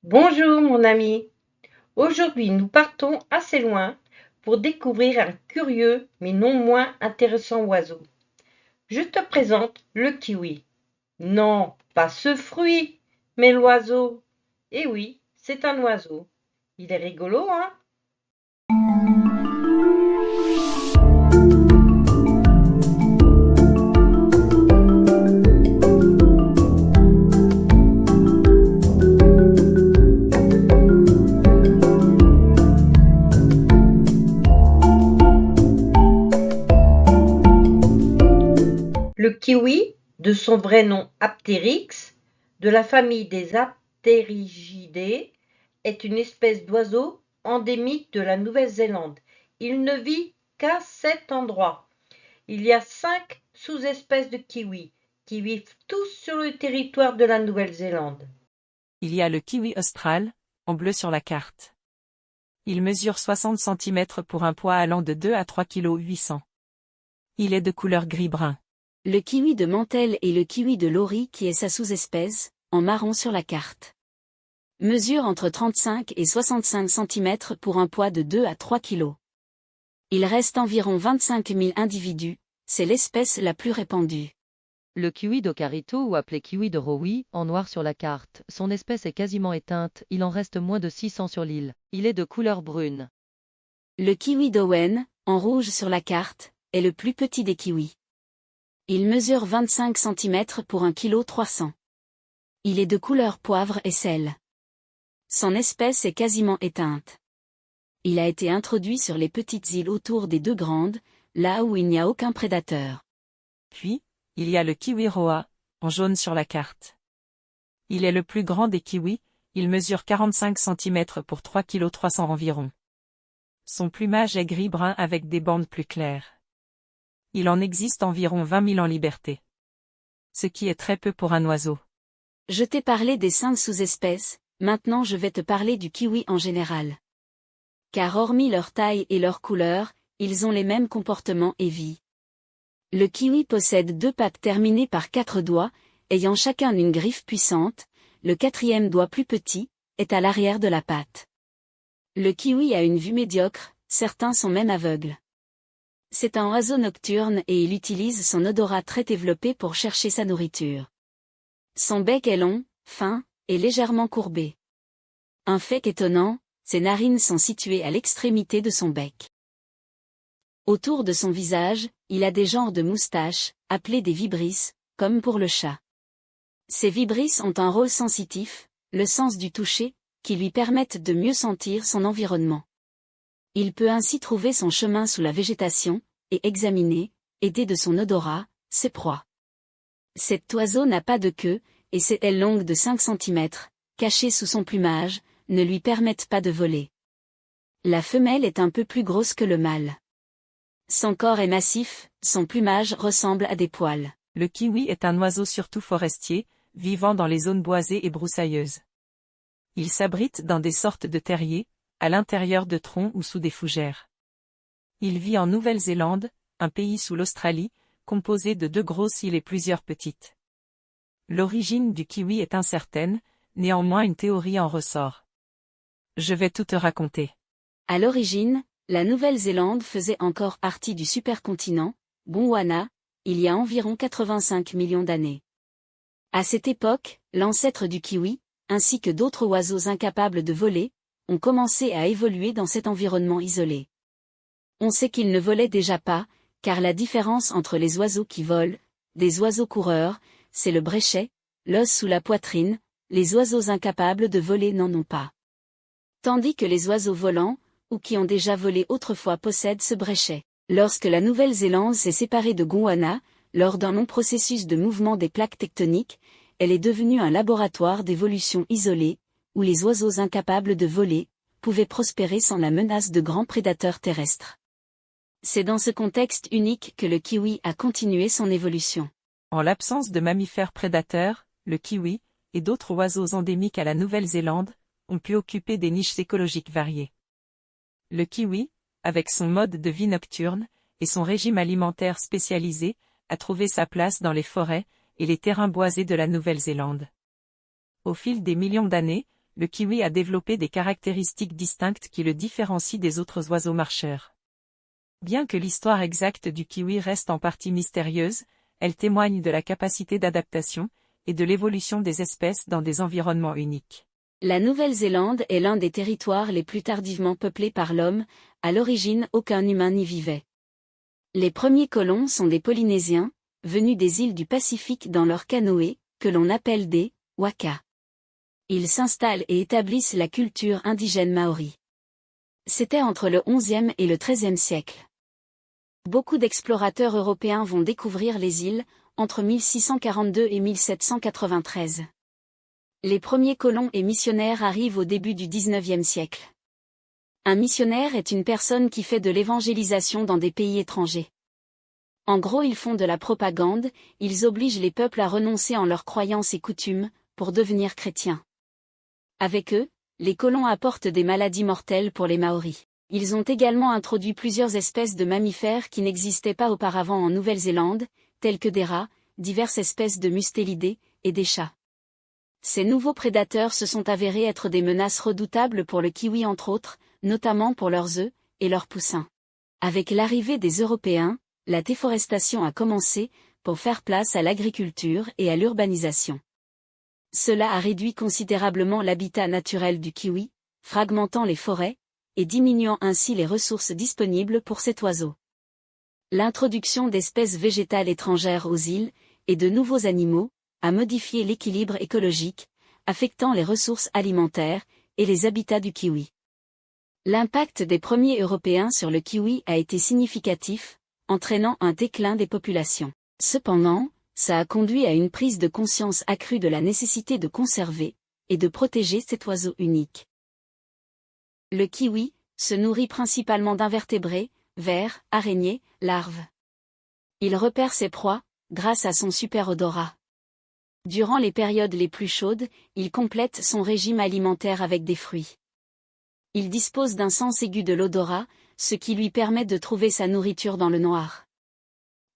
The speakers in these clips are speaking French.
Bonjour mon ami. Aujourd'hui nous partons assez loin pour découvrir un curieux mais non moins intéressant oiseau. Je te présente le kiwi. Non, pas ce fruit, mais l'oiseau. Eh oui, c'est un oiseau. Il est rigolo, hein? Le kiwi, de son vrai nom Aptéryx, de la famille des Apterygidae, est une espèce d'oiseau endémique de la Nouvelle-Zélande. Il ne vit qu'à cet endroit. Il y a 5 sous-espèces de kiwis qui vivent tous sur le territoire de la Nouvelle-Zélande. Il y a le kiwi austral, en bleu sur la carte. Il mesure 60 cm pour un poids allant de 2 à 3,8 kg. Il est de couleur gris-brun. Le kiwi de Mantel et le kiwi de Lori qui est sa sous-espèce, en marron sur la carte. Mesure entre 35 et 65 cm pour un poids de 2 à 3 kg. Il reste environ 25 000 individus, c'est l'espèce la plus répandue. Le kiwi d'Okarito ou appelé kiwi de Rowi, en noir sur la carte, son espèce est quasiment éteinte, il en reste moins de 600 sur l'île. Il est de couleur brune. Le kiwi d'Owen, en rouge sur la carte, est le plus petit des kiwis. Il mesure 25 cm pour 1,3 kg. Il est de couleur poivre et sel. Son espèce est quasiment éteinte. Il a été introduit sur les petites îles autour des deux grandes, là où il n'y a aucun prédateur. Puis, il y a le kiwi roa, en jaune sur la carte. Il est le plus grand des kiwis, il mesure 45 cm pour 3,3 kg environ. Son plumage est gris-brun avec des bandes plus claires. Il en existe environ 20 000 en liberté. Ce qui est très peu pour un oiseau. Je t'ai parlé des 5 sous-espèces, maintenant je vais te parler du kiwi en général. Car hormis leur taille et leur couleur, ils ont les mêmes comportements et vie. Le kiwi possède 2 pattes terminées par 4 doigts, ayant chacun une griffe puissante, le 4e doigt plus petit, est à l'arrière de la patte. Le kiwi a une vue médiocre, certains sont même aveugles. C'est un oiseau nocturne et il utilise son odorat très développé pour chercher sa nourriture. Son bec est long, fin, et légèrement courbé. Un fait étonnant, ses narines sont situées à l'extrémité de son bec. Autour de son visage, il a des genres de moustaches, appelées des vibrisses, comme pour le chat. Ces vibrisses ont un rôle sensitif, le sens du toucher, qui lui permettent de mieux sentir son environnement. Il peut ainsi trouver son chemin sous la végétation, et examiner, aidé de son odorat, ses proies. Cet oiseau n'a pas de queue, et ses ailes longues de 5 cm, cachées sous son plumage, ne lui permettent pas de voler. La femelle est un peu plus grosse que le mâle. Son corps est massif, son plumage ressemble à des poils. Le kiwi est un oiseau surtout forestier, vivant dans les zones boisées et broussailleuses. Il s'abrite dans des sortes de terriers, à l'intérieur de troncs ou sous des fougères. Il vit en Nouvelle-Zélande, un pays sous l'Australie, composé de 2 grosses îles et plusieurs petites. L'origine du kiwi est incertaine, néanmoins une théorie en ressort. Je vais tout te raconter. À l'origine, la Nouvelle-Zélande faisait encore partie du supercontinent, Gondwana, il y a environ 85 millions d'années. À cette époque, l'ancêtre du kiwi, ainsi que d'autres oiseaux incapables de voler, ont commencé à évoluer dans cet environnement isolé. On sait qu'ils ne volaient déjà pas, car la différence entre les oiseaux qui volent, des oiseaux coureurs, c'est le bréchet, l'os sous la poitrine, les oiseaux incapables de voler n'en ont pas. Tandis que les oiseaux volants, ou qui ont déjà volé autrefois possèdent ce bréchet. Lorsque la Nouvelle-Zélande s'est séparée de Gondwana, lors d'un long processus de mouvement des plaques tectoniques, elle est devenue un laboratoire d'évolution isolé, où les oiseaux incapables de voler, pouvaient prospérer sans la menace de grands prédateurs terrestres. C'est dans ce contexte unique que le kiwi a continué son évolution. En l'absence de mammifères prédateurs, le kiwi, et d'autres oiseaux endémiques à la Nouvelle-Zélande, ont pu occuper des niches écologiques variées. Le kiwi, avec son mode de vie nocturne, et son régime alimentaire spécialisé, a trouvé sa place dans les forêts, et les terrains boisés de la Nouvelle-Zélande. Au fil des millions d'années, le kiwi a développé des caractéristiques distinctes qui le différencient des autres oiseaux marcheurs. Bien que l'histoire exacte du kiwi reste en partie mystérieuse, elle témoigne de la capacité d'adaptation et de l'évolution des espèces dans des environnements uniques. La Nouvelle-Zélande est l'un des territoires les plus tardivement peuplés par l'homme, à l'origine aucun humain n'y vivait. Les premiers colons sont des Polynésiens, venus des îles du Pacifique dans leurs canoës, que l'on appelle des waka. Ils s'installent et établissent la culture indigène maori. C'était entre le XIe et le XIIIe siècle. Beaucoup d'explorateurs européens vont découvrir les îles, entre 1642 et 1793. Les premiers colons et missionnaires arrivent au début du XIXe siècle. Un missionnaire est une personne qui fait de l'évangélisation dans des pays étrangers. En gros, ils font de la propagande, ils obligent les peuples à renoncer en leurs croyances et coutumes, pour devenir chrétiens. Avec eux, les colons apportent des maladies mortelles pour les Maoris. Ils ont également introduit plusieurs espèces de mammifères qui n'existaient pas auparavant en Nouvelle-Zélande, tels que des rats, diverses espèces de mustélidés, et des chats. Ces nouveaux prédateurs se sont avérés être des menaces redoutables pour le kiwi entre autres, notamment pour leurs œufs et leurs poussins. Avec l'arrivée des Européens, la déforestation a commencé, pour faire place à l'agriculture et à l'urbanisation. Cela a réduit considérablement l'habitat naturel du kiwi, fragmentant les forêts, et diminuant ainsi les ressources disponibles pour cet oiseau. L'introduction d'espèces végétales étrangères aux îles, et de nouveaux animaux, a modifié l'équilibre écologique, affectant les ressources alimentaires, et les habitats du kiwi. L'impact des premiers Européens sur le kiwi a été significatif, entraînant un déclin des populations. Cependant, ça a conduit à une prise de conscience accrue de la nécessité de conserver, et de protéger cet oiseau unique. Le kiwi se nourrit principalement d'invertébrés, vers, araignées, larves. Il repère ses proies, grâce à son superodorat. Durant les périodes les plus chaudes, il complète son régime alimentaire avec des fruits. Il dispose d'un sens aigu de l'odorat, ce qui lui permet de trouver sa nourriture dans le noir.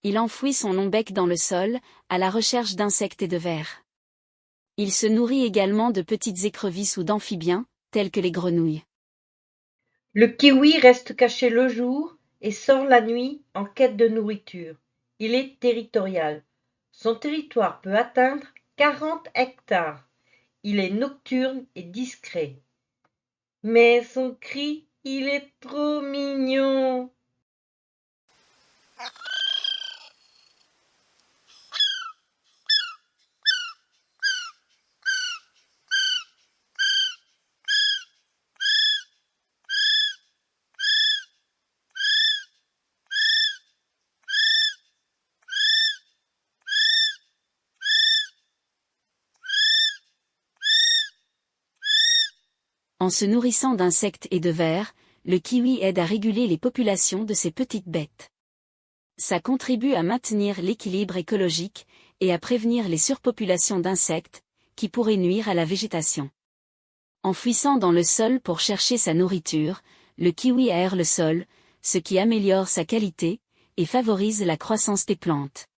Il enfouit son long bec dans le sol, à la recherche d'insectes et de vers. Il se nourrit également de petites écrevisses ou d'amphibiens, tels que les grenouilles. Le kiwi reste caché le jour et sort la nuit en quête de nourriture. Il est territorial. Son territoire peut atteindre 40 hectares. Il est nocturne et discret. Mais son cri, il est trop mignon. En se nourrissant d'insectes et de vers, le kiwi aide à réguler les populations de ces petites bêtes. Ça contribue à maintenir l'équilibre écologique, et à prévenir les surpopulations d'insectes, qui pourraient nuire à la végétation. En fouissant dans le sol pour chercher sa nourriture, le kiwi aère le sol, ce qui améliore sa qualité, et favorise la croissance des plantes.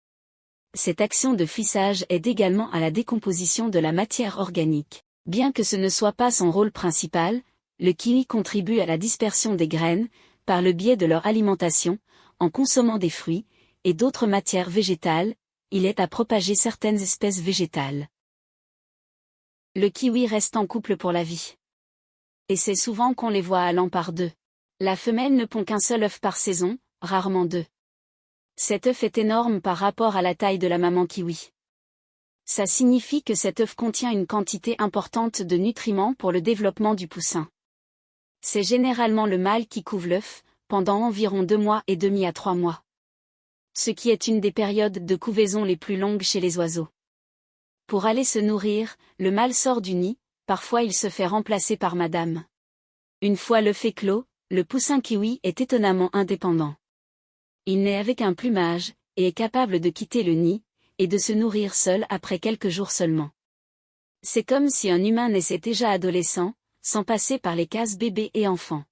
Cette action de fissage aide également à la décomposition de la matière organique. Bien que ce ne soit pas son rôle principal, le kiwi contribue à la dispersion des graines, par le biais de leur alimentation, en consommant des fruits, et d'autres matières végétales, il aide à propager certaines espèces végétales. Le kiwi reste en couple pour la vie. Et c'est souvent qu'on les voit allant par deux. La femelle ne pond qu'un seul œuf par saison, rarement deux. Cet œuf est énorme par rapport à la taille de la maman kiwi. Ça signifie que cet œuf contient une quantité importante de nutriments pour le développement du poussin. C'est généralement le mâle qui couve l'œuf, pendant environ 2 mois et demi à 3 mois. Ce qui est une des périodes de couvaison les plus longues chez les oiseaux. Pour aller se nourrir, le mâle sort du nid, parfois il se fait remplacer par madame. Une fois l'œuf éclos, le poussin kiwi est étonnamment indépendant. Il naît avec un plumage, et est capable de quitter le nid, et de se nourrir seul après quelques jours seulement. C'est comme si un humain naissait déjà adolescent, sans passer par les cases bébé et enfant.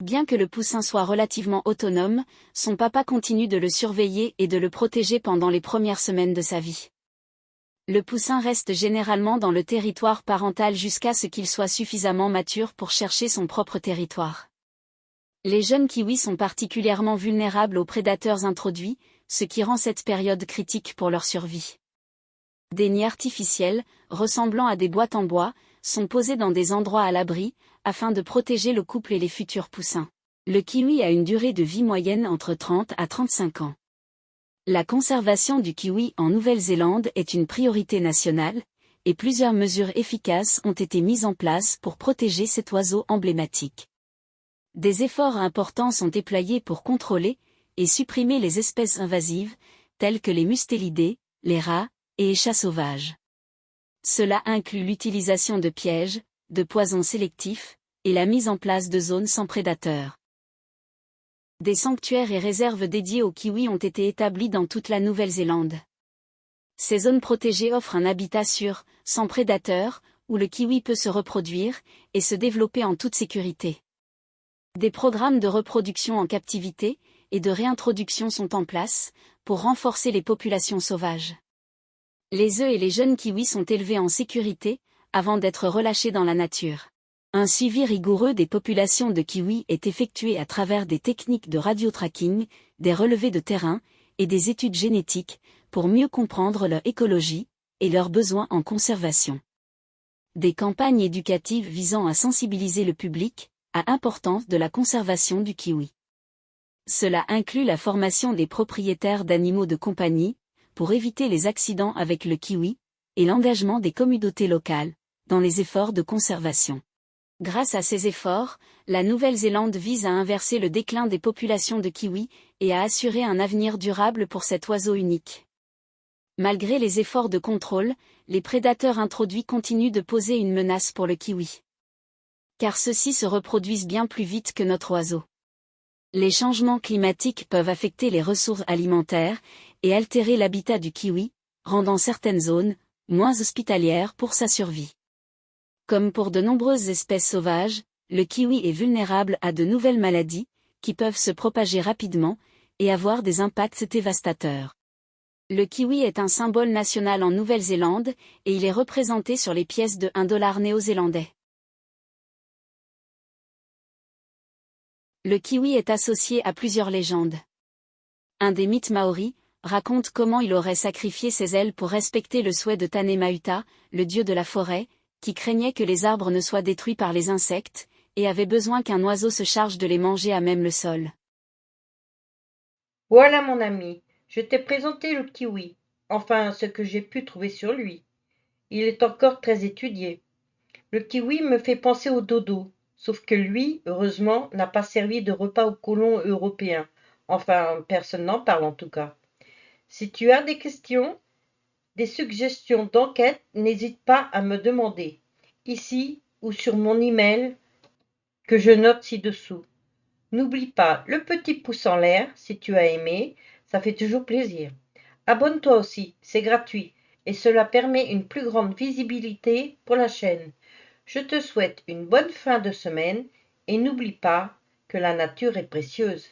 Bien que le poussin soit relativement autonome, son papa continue de le surveiller et de le protéger pendant les premières semaines de sa vie. Le poussin reste généralement dans le territoire parental jusqu'à ce qu'il soit suffisamment mature pour chercher son propre territoire. Les jeunes kiwis sont particulièrement vulnérables aux prédateurs introduits, ce qui rend cette période critique pour leur survie. Des nids artificiels, ressemblant à des boîtes en bois, sont posés dans des endroits à l'abri, afin de protéger le couple et les futurs poussins. Le kiwi a une durée de vie moyenne entre 30 à 35 ans. La conservation du kiwi en Nouvelle-Zélande est une priorité nationale, et plusieurs mesures efficaces ont été mises en place pour protéger cet oiseau emblématique. Des efforts importants sont déployés pour contrôler et supprimer les espèces invasives, telles que les mustélidés, les rats et les chats sauvages. Cela inclut l'utilisation de pièges, de poisons sélectifs, et la mise en place de zones sans prédateurs. Des sanctuaires et réserves dédiés aux kiwis ont été établis dans toute la Nouvelle-Zélande. Ces zones protégées offrent un habitat sûr, sans prédateurs, où le kiwi peut se reproduire et se développer en toute sécurité. Des programmes de reproduction en captivité et de réintroduction sont en place, pour renforcer les populations sauvages. Les œufs et les jeunes kiwis sont élevés en sécurité, avant d'être relâchés dans la nature. Un suivi rigoureux des populations de kiwis est effectué à travers des techniques de radiotracking, des relevés de terrain, et des études génétiques, pour mieux comprendre leur écologie, et leurs besoins en conservation. Des campagnes éducatives visant à sensibiliser le public, à l'importance de la conservation du kiwi. Cela inclut la formation des propriétaires d'animaux de compagnie, pour éviter les accidents avec le kiwi, et l'engagement des communautés locales, dans les efforts de conservation. Grâce à ces efforts, la Nouvelle-Zélande vise à inverser le déclin des populations de kiwis, et à assurer un avenir durable pour cet oiseau unique. Malgré les efforts de contrôle, les prédateurs introduits continuent de poser une menace pour le kiwi. Car ceux-ci se reproduisent bien plus vite que notre oiseau. Les changements climatiques peuvent affecter les ressources alimentaires, et altérer l'habitat du kiwi, rendant certaines zones moins hospitalières pour sa survie. Comme pour de nombreuses espèces sauvages, le kiwi est vulnérable à de nouvelles maladies, qui peuvent se propager rapidement, et avoir des impacts dévastateurs. Le kiwi est un symbole national en Nouvelle-Zélande, et il est représenté sur les pièces de $1 néo-zélandais. Le kiwi est associé à plusieurs légendes. Un des mythes maoris raconte comment il aurait sacrifié ses ailes pour respecter le souhait de Tanemauta, le dieu de la forêt, qui craignait que les arbres ne soient détruits par les insectes, et avait besoin qu'un oiseau se charge de les manger à même le sol. Voilà mon ami, je t'ai présenté le kiwi, enfin ce que j'ai pu trouver sur lui. Il est encore très étudié. Le kiwi me fait penser au dodo, sauf que lui, heureusement, n'a pas servi de repas aux colons européens. Enfin, personne n'en parle en tout cas. Si tu as des questions, des suggestions d'enquête, n'hésite pas à me demander, ici ou sur mon email que je note ci-dessous. N'oublie pas le petit pouce en l'air si tu as aimé, ça fait toujours plaisir. Abonne-toi aussi, c'est gratuit et cela permet une plus grande visibilité pour la chaîne. Je te souhaite une bonne fin de semaine et n'oublie pas que la nature est précieuse.